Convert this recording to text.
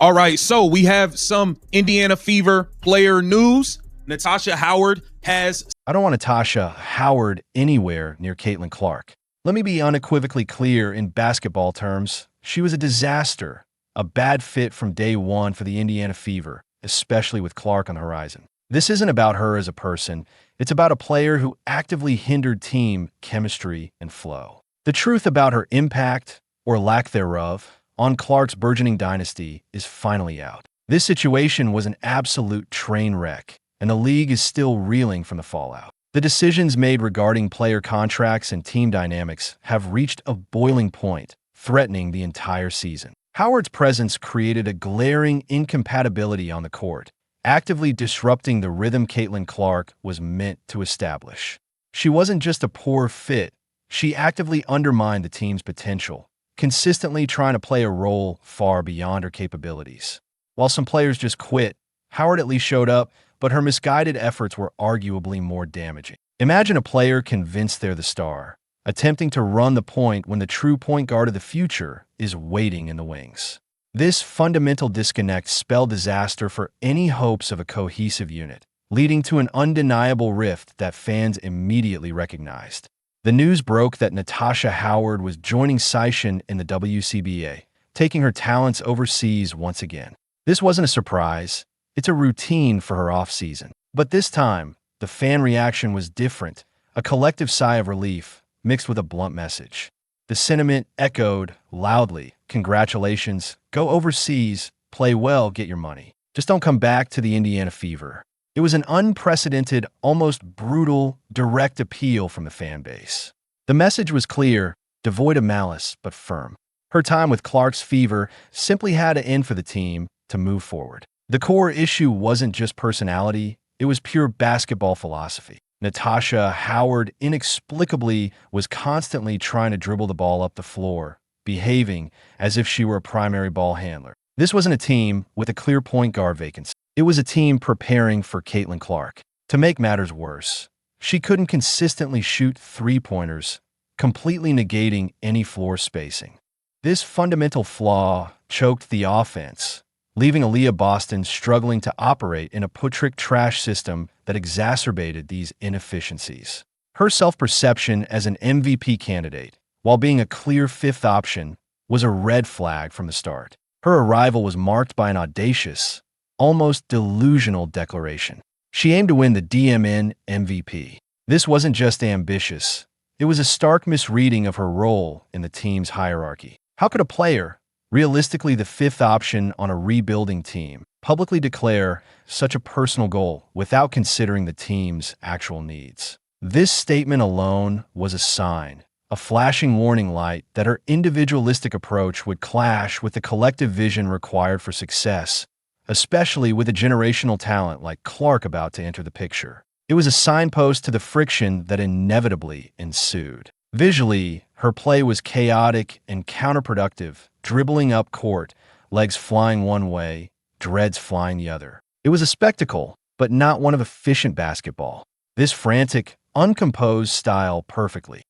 All right, so we have some Indiana Fever player news. Natasha Howard has... I don't want Natasha Howard anywhere near Caitlin Clark. Let me be unequivocally clear in basketball terms. She was a disaster, a bad fit from day one for the Indiana Fever, especially with Clark on the horizon. This isn't about her as a person. It's about a player who actively hindered team chemistry and flow. The truth about her impact, or lack thereof, on Clark's burgeoning dynasty is finally out. This situation was an absolute train wreck, and the league is still reeling from the fallout. The decisions made regarding player contracts and team dynamics have reached a boiling point, threatening the entire season. Howard's presence created a glaring incompatibility on the court, actively disrupting the rhythm Caitlin Clark was meant to establish. She wasn't just a poor fit, she actively undermined the team's potential, consistently trying to play a role far beyond her capabilities. While some players just quit, Howard at least showed up, but her misguided efforts were arguably more damaging. Imagine a player convinced they're the star, attempting to run the point when the true point guard of the future is waiting in the wings. This fundamental disconnect spelled disaster for any hopes of a cohesive unit, leading to an undeniable rift that fans immediately recognized. The news broke that Natasha Howard was joining Sishan in the WCBA, taking her talents overseas once again. This wasn't a surprise. It's a routine for her offseason. But this time, the fan reaction was different, a collective sigh of relief mixed with a blunt message. The sentiment echoed loudly, "Congratulations, go overseas, play well, get your money. Just don't come back to the Indiana Fever." It was an unprecedented, almost brutal, direct appeal from the fan base. The message was clear, devoid of malice, but firm. Her time with Clark's Fever simply had to end for the team to move forward. The core issue wasn't just personality, it was pure basketball philosophy. Natasha Howard inexplicably was constantly trying to dribble the ball up the floor, behaving as if she were a primary ball handler. This wasn't a team with a clear point guard vacancy. It was a team preparing for Caitlin Clark. To make matters worse, she couldn't consistently shoot three-pointers, completely negating any floor spacing. This fundamental flaw choked the offense, leaving Aaliyah Boston struggling to operate in a put-trick trash system that exacerbated these inefficiencies. Her self-perception as an MVP candidate, while being a clear fifth option, was a red flag from the start. Her arrival was marked by an audacious, almost delusional declaration. She aimed to win the DMN MVP. This wasn't just ambitious. It was a stark misreading of her role in the team's hierarchy. How could a player, realistically the fifth option on a rebuilding team, publicly declare such a personal goal without considering the team's actual needs? This statement alone was a sign, a flashing warning light that her individualistic approach would clash with the collective vision required for success, especially with a generational talent like Clark about to enter the picture. It was a signpost to the friction that inevitably ensued. Visually, her play was chaotic and counterproductive, dribbling up court, legs flying one way, dreads flying the other. It was a spectacle, but not one of efficient basketball. This frantic, uncomposed style perfectly